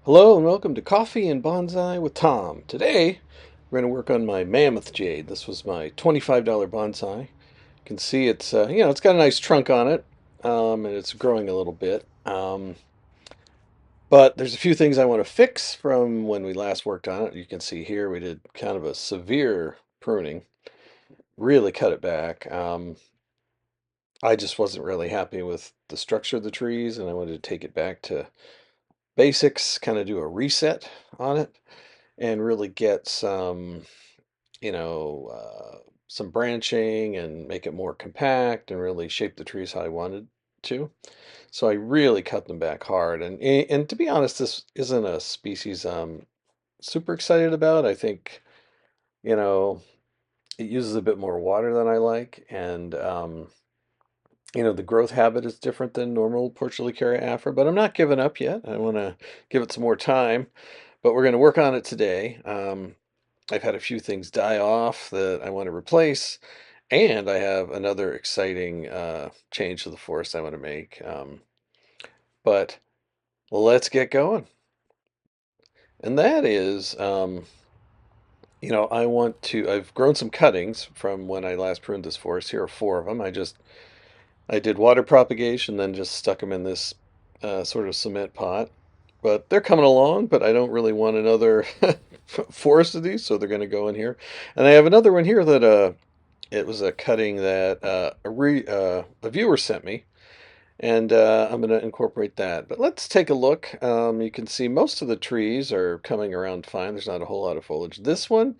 Hello and welcome to Coffee and Bonsai with Tom. Today we're going to work on my mammoth jade. This was my $25 bonsai. You can see it's got a nice trunk on it, and it's growing a little bit. But there's a few things I want to fix from when we last worked on it. You can see here we did kind of a severe pruning, really cut it back. I just wasn't really happy with the structure of the trees, and I wanted to take it back to basics, kind of do a reset on it, and really get some branching and make it more compact and really shape the trees how I wanted to. So I really cut them back hard. And to be honest, this isn't a species I'm super excited about. I think, you know, it uses a bit more water than I like. And, the growth habit is different than normal portulcaria afra, but I'm not giving up yet. I want to give it some more time, but we're going to work on it today. I've had a few things die off that I want to replace, and I have another exciting change to the forest I want to make. But let's get going. And that is, I've grown some cuttings from when I last pruned this forest. Here are four of them. I did water propagation, then just stuck them in this sort of cement pot. But they're coming along, but I don't really want another forest of these, so they're going to go in here. And I have another one here that it was a cutting that a viewer sent me, and I'm going to incorporate that. But let's take a look. You can see most of the trees are coming around fine. There's not a whole lot of foliage. This one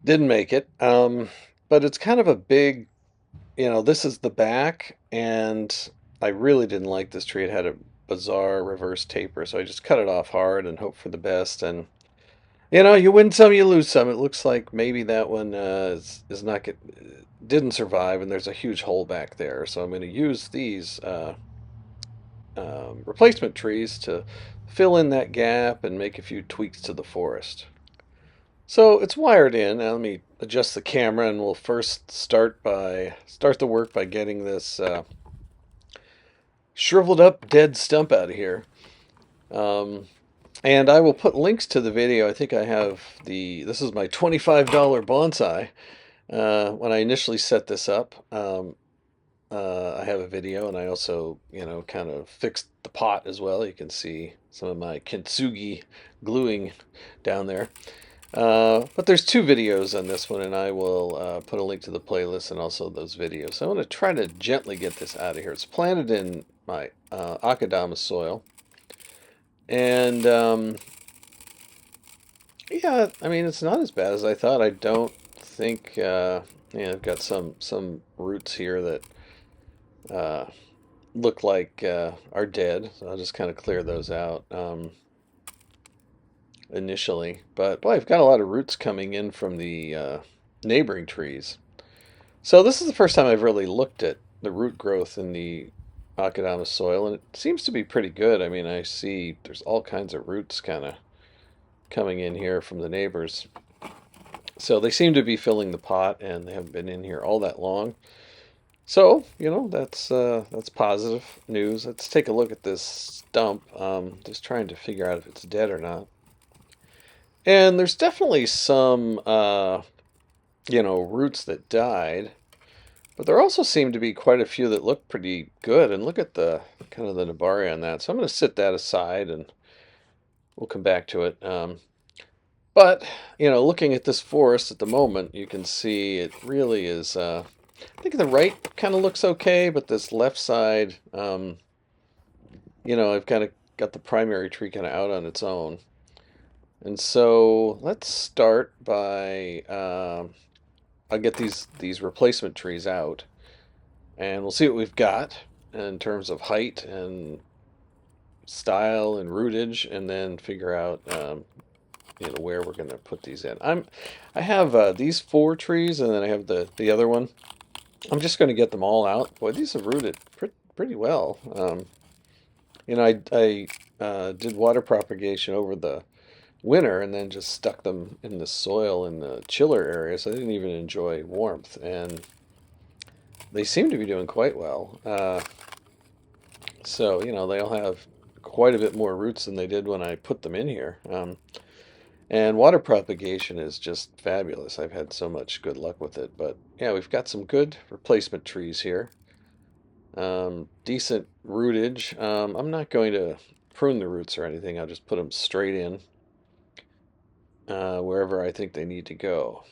didn't make it, but it's kind of a big, this is the back, and I really didn't like this tree. It had a bizarre reverse taper, so I just cut it off hard and hope for the best. And you win some, you lose some. It looks like maybe that one is not didn't survive, and there's a huge hole back there. So I'm going to use these replacement trees to fill in that gap and make a few tweaks to the forest. So it's wired in. Now let me adjust the camera, and we'll first start the work by getting this shriveled up dead stump out of here. Um, And I will put links to the video. I think I have this is my $25 bonsai. When I initially set this up, I have a video, and I also, kind of fixed the pot as well. You can see some of my kintsugi gluing down there. But there's two videos on this one, and I will put a link to the playlist and also those videos. So I want to try to gently get this out of here. It's planted in my akadama soil. And yeah, I mean, it's not as bad as I thought. I don't think, I've got some roots here that uh, look like are dead. So I'll just kind of clear those out initially. But boy, I've got a lot of roots coming in from the neighboring trees. So this is the first time I've really looked at the root growth in the Akadama soil, and it seems to be pretty good. I mean, I see there's all kinds of roots kind of coming in here from the neighbors. So they seem to be filling the pot, and they haven't been in here all that long. So that's positive news. Let's take a look at this stump. Just trying to figure out if it's dead or not. And there's definitely some roots that died, but there also seem to be quite a few that look pretty good. And look at the kind of the nabari on that. So I'm going to set that aside, and we'll come back to it. But, looking at this forest at the moment, you can see it really is, I think the right kind of looks okay, but this left side, I've kind of got the primary tree kind of out on its own. And so let's start by, I'll get these replacement trees out, and we'll see what we've got in terms of height and style and rootage, and then figure out, where we're going to put these in. I have these four trees, and then I have the other one. I'm just going to get them all out. Boy, these have rooted pretty well. I did water propagation over the winter, and then just stuck them in the soil in the chiller area, so I didn't even enjoy warmth, and they seem to be doing quite well. So they all have quite a bit more roots than they did when I put them in here. And water propagation is just fabulous. I've had so much good luck with it. But yeah, we've got some good replacement trees here. Decent rootage. I'm not going to prune the roots or anything. I'll just put them straight in wherever I think they need to go.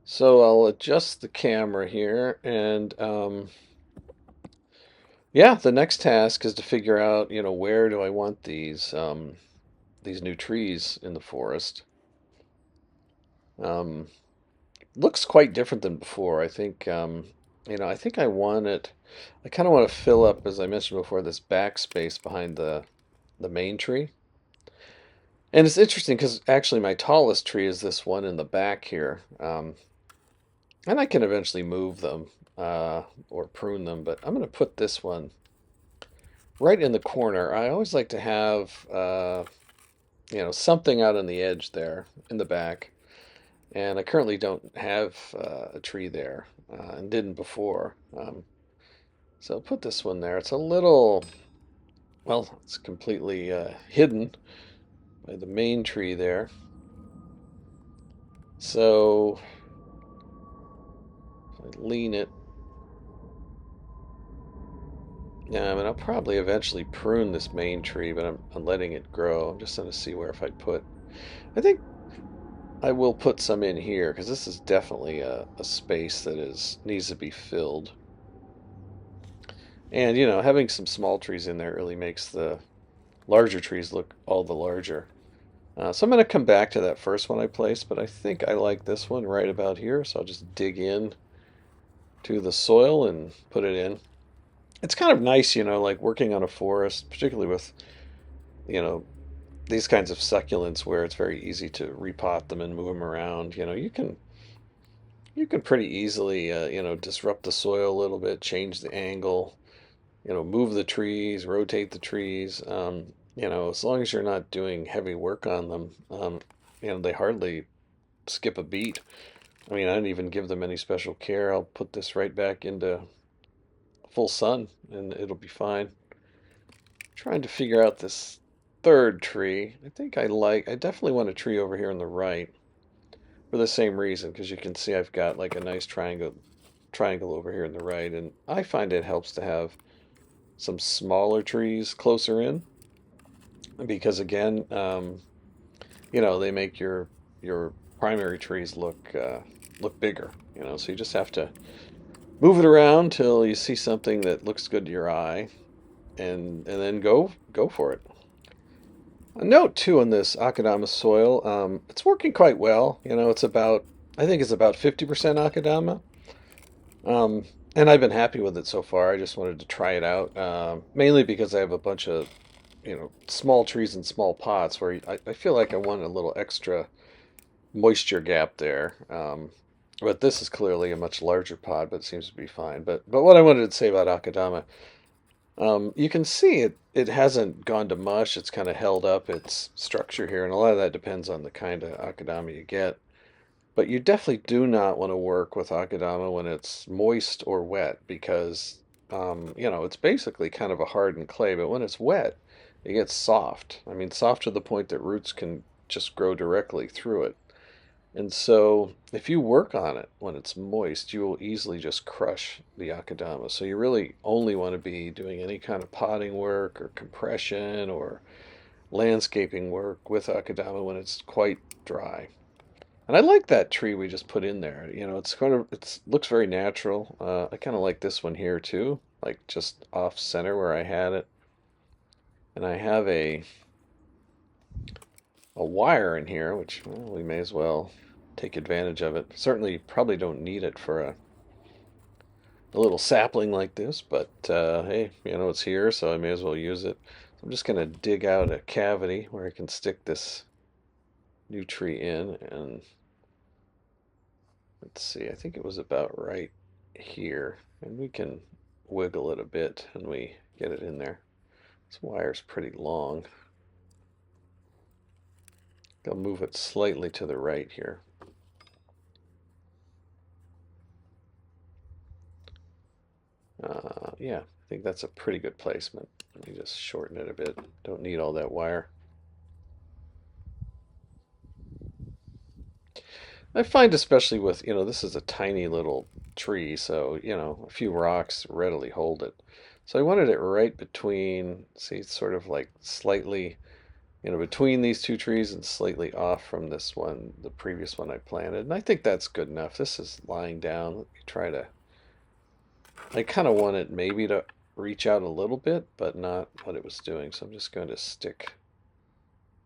So I'll adjust the camera here, and yeah, the next task is to figure out, where do I want these new trees in the forest. Um, Looks quite different than before. I think, I think I kind of want to fill up, as I mentioned before, this backspace behind the main tree. And it's interesting because actually my tallest tree is this one in the back here. And I can eventually move them or prune them, but I'm going to put this one right in the corner. I always like to have, something out on the edge there in the back. And I currently don't have a tree there and didn't before. So I'll put this one there. It's a little, well, it's completely hidden by the main tree there. So if I lean it, yeah, I mean, I'll probably eventually prune this main tree, but I'm letting it grow. I'm just going to see where if I put. I think I will put some in here because this is definitely a space that needs to be filled. And having some small trees in there really makes the larger trees look all the larger. So I'm going to come back to that first one I placed, but I think I like this one right about here. So I'll just dig in to the soil and put it in. It's kind of nice, like working on a forest, particularly with, you know, these kinds of succulents where it's very easy to repot them and move them around. You can pretty easily, disrupt the soil a little bit, change the angle, move the trees, rotate the trees. As long as you're not doing heavy work on them, they hardly skip a beat. I mean, I didn't even give them any special care. I'll put this right back into full sun and it'll be fine. Trying to figure out this third tree. I definitely want a tree over here on the right for the same reason, because you can see I've got like a nice triangle over here on the right, and I find it helps to have some smaller trees closer in because again, they make your primary trees look bigger. So you just have to move it around till you see something that looks good to your eye, and then go for it. A note too on this Akadama soil, it's working quite well. I think it's about 50% Akadama, and I've been happy with it so far. I just wanted to try it out, mainly because I have a bunch of small trees in small pots where I feel like I want a little extra moisture gap there. But this is clearly a much larger pot, but it seems to be fine. But what I wanted to say about Akadama, you can see it hasn't gone to mush. It's kind of held up its structure here, and a lot of that depends on the kind of Akadama you get. But you definitely do not want to work with Akadama when it's moist or wet because, it's basically kind of a hardened clay, but when it's wet, it gets soft. I mean, soft to the point that roots can just grow directly through it. And so, if you work on it when it's moist, you will easily just crush the Akadama. So, you really only want to be doing any kind of potting work or compression or landscaping work with Akadama when it's quite dry. And I like that tree we just put in there. It looks very natural. I kind of like this one here too, like just off center where I had it. And I have a wire in here, which, well, we may as well take advantage of it. Certainly, probably don't need it for a little sapling like this, but hey, it's here, so I may as well use it. So I'm just going to dig out a cavity where I can stick this new tree in, and let's see, I think it was about right here, and we can wiggle it a bit and we get it in there. This wire's pretty long. I'll move it slightly to the right here. Yeah, I think that's a pretty good placement. Let me just shorten it a bit. Don't need all that wire. I find especially with, this is a tiny little tree, so, a few rocks readily hold it. So I wanted it right between, see, sort of like slightly, between these two trees and slightly off from this one, the previous one I planted. And I think that's good enough. This is lying down. Let me try to, I kind of want it maybe to reach out a little bit, but not what it was doing. So I'm just going to stick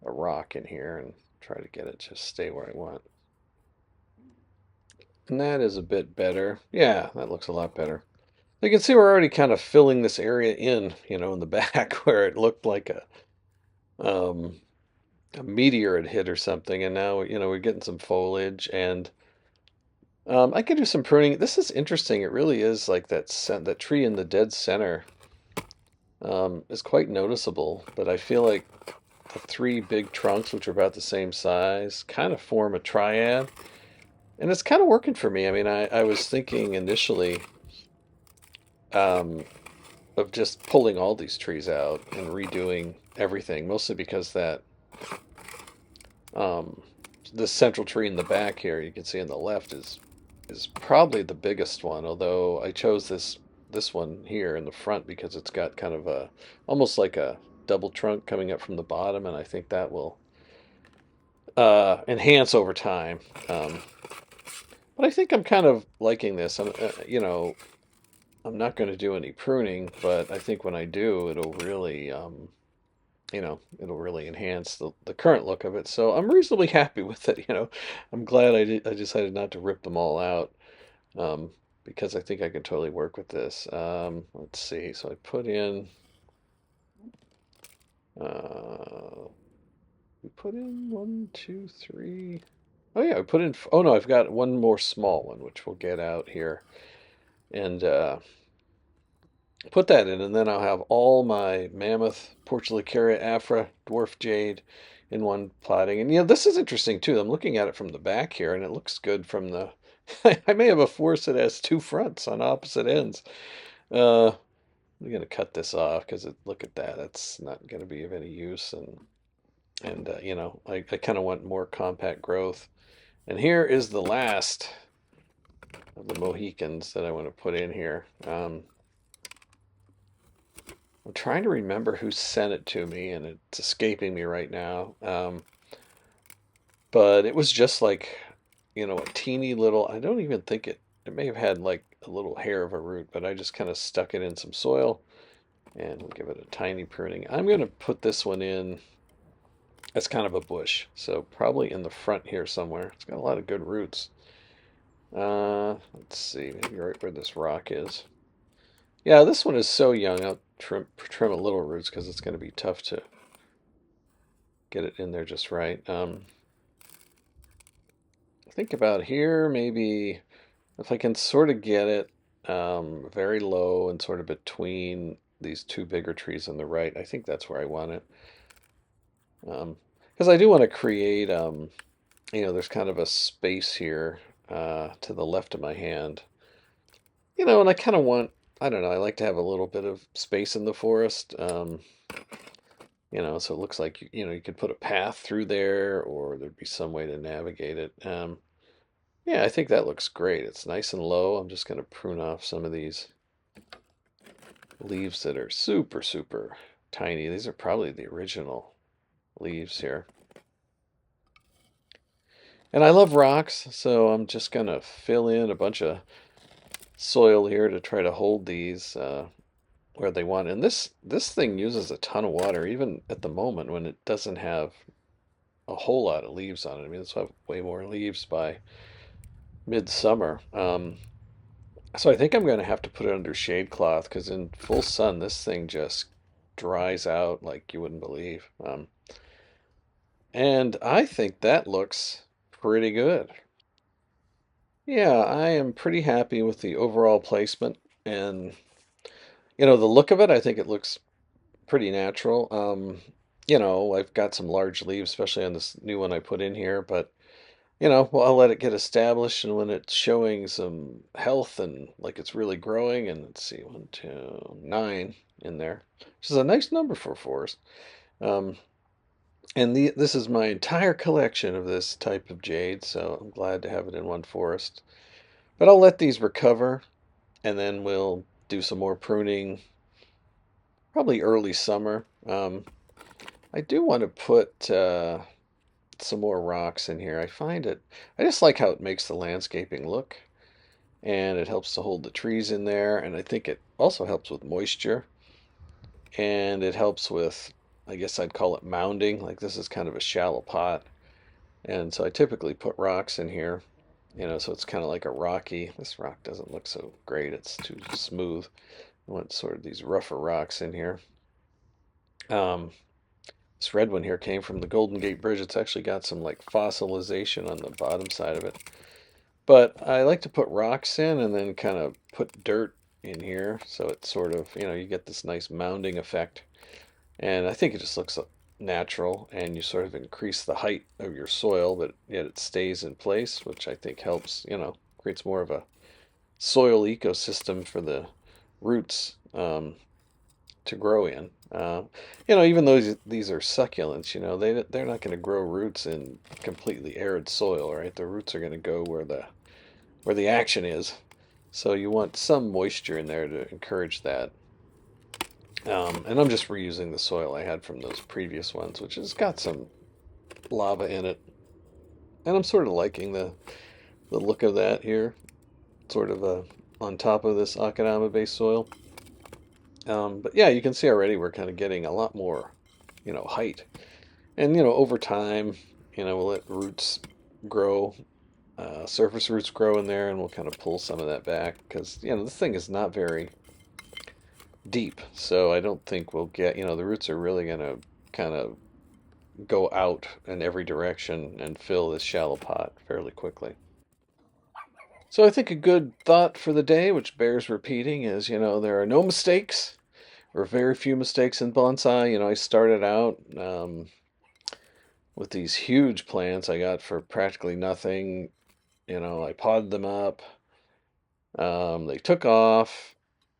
a rock in here and try to get it to stay where I want. And that is a bit better. Yeah, that looks a lot better. You can see we're already kind of filling this area in, in the back where it looked like um, a meteor had hit or something, and now, we're getting some foliage, and I could do some pruning. This is interesting. It really is like that tree in the dead center is quite noticeable, but I feel like the three big trunks, which are about the same size, kind of form a triad, and it's kind of working for me. I mean, I was thinking initially um, of just pulling all these trees out and redoing everything, mostly because that um, the central tree in the back here, you can see on the left, is probably the biggest one. Although I chose this one here in the front because it's got kind of a almost like a double trunk coming up from the bottom, and I think that will enhance over time. But I think I'm kind of liking this. I'm not going to do any pruning, but I think when I do, it'll really enhance the current look of it. So I'm reasonably happy with it. I'm glad I decided not to rip them all out, um, because I think I can totally work with this. Let's see. So I put in, we put in one, two, three. Oh yeah, I put in. Oh no, I've got one more small one, which we'll get out here and put that in, and then I'll have all my mammoth, portulcaria, afra, dwarf jade in one plotting. And this is interesting too. I'm looking at it from the back here, and it looks good from the. I may have a forest that has two fronts on opposite ends. I'm gonna cut this off because look at that. That's not gonna be of any use, and I kind of want more compact growth. And here is the last of the Mohicans that I want to put in here. I'm trying to remember who sent it to me, and it's escaping me right now. But it was just like, a teeny little, I don't even think it may have had like a little hair of a root, but I just kind of stuck it in some soil and we'll give it a tiny pruning. I'm going to put this one in as kind of a bush, so probably in the front here somewhere. It's got a lot of good roots. Let's see, maybe right where this rock is. Yeah, this one is so young. I'll trim a little roots because it's going to be tough to get it in there just right. Think about here, maybe if I can sort of get it very low and sort of between these two bigger trees on the right. I think that's where I want it. Because I do want to create, there's kind of a space here to the left of my hand. And I kind of want, I don't know, I like to have a little bit of space in the forest. So it looks like, you could put a path through there or there'd be some way to navigate it. Yeah, I think that looks great. It's nice and low. I'm just going to prune off some of these leaves that are super, super tiny. These are probably the original leaves here. And I love rocks, so I'm just going to fill in a bunch of soil here to try to hold these where they want. And this thing uses a ton of water, even at the moment when it doesn't have a whole lot of leaves on it. I mean, it's have way more leaves by midsummer. So I think I'm going to have to put it under shade cloth because in full sun, this thing just dries out like you wouldn't believe. And I think that looks pretty good. Yeah, I am pretty happy with the overall placement and the look of it. I think it looks pretty natural. I've got some large leaves, especially on this new one I put in here, but well, I'll let it get established, and when it's showing some health and like it's really growing, and let's see, one, two, nine in there, which is a nice number for a forest. Um, and this is my entire collection of this type of jade, so I'm glad to have it in one forest. But I'll let these recover, and then we'll do some more pruning, probably early summer. I do want to put some more rocks in here. I just like how it makes the landscaping look, and it helps to hold the trees in there, and I think it also helps with moisture, and it helps with, I guess I'd call it mounding. Like this is kind of a shallow pot, and so I typically put rocks in here, so it's kind of like a rocky. This rock doesn't look so great, it's too smooth. I want sort of these rougher rocks in here. Um, this red one here came from the Golden Gate Bridge. It's actually got some like fossilization on the bottom side of it. But I like to put rocks in and then kind of put dirt in here so it's sort of, you get this nice mounding effect. And I think it just looks natural, and you sort of increase the height of your soil, but yet it stays in place, which I think helps, creates more of a soil ecosystem for the roots to grow in. Even though these are succulents, they're not going to grow roots in completely arid soil, right? The roots are going to go where the action is. So you want some moisture in there to encourage that. And I'm just reusing the soil I had from those previous ones, which has got some lava in it. And I'm sort of liking the look of that here, sort of on top of this Akadama-based soil. But yeah, you can see already we're kind of getting a lot more, height. And, over time, we'll let roots grow, surface roots grow in there, and we'll kind of pull some of that back because, this thing is not very deep. So I don't think we'll get, the roots are really going to kind of go out in every direction and fill this shallow pot fairly quickly. So I think a good thought for the day, which bears repeating, is, there are no mistakes or very few mistakes in bonsai. I started out with these huge plants I got for practically nothing. I potted them up. They took off.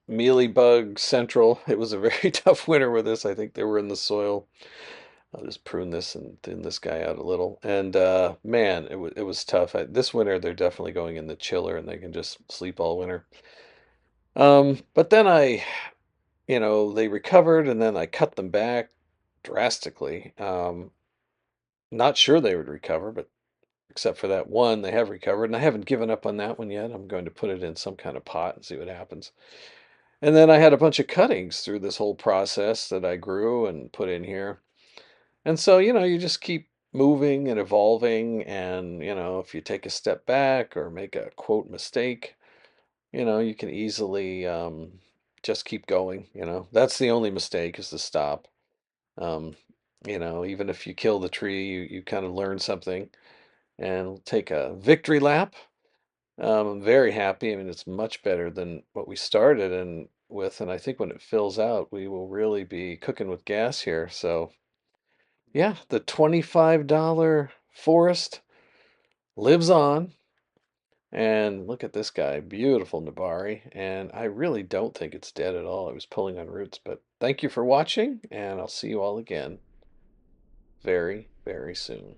Mealybug central. It was a very tough winter with this. I think they were in the soil. I'll just prune this and thin this guy out a little. And man, it was tough. This winter they're definitely going in the chiller, and they can just sleep all winter. But then they recovered, and then I cut them back drastically. Not sure they would recover, but except for that one, they have recovered, and I haven't given up on that one yet. I'm going to put it in some kind of pot and see what happens. And then I had a bunch of cuttings through this whole process that I grew and put in here. And so, you just keep moving and evolving. And, if you take a step back or make a quote mistake, you can easily just keep going. That's the only mistake, is to stop. Um, even if you kill the tree, you kind of learn something and take a victory lap. I'm very happy. I mean, it's much better than what we started and I think when it fills out, we will really be cooking with gas here. So, yeah, the $25 forest lives on. And look at this guy, beautiful Nabari. And I really don't think it's dead at all. I was pulling on roots, but thank you for watching, and I'll see you all again very, very soon.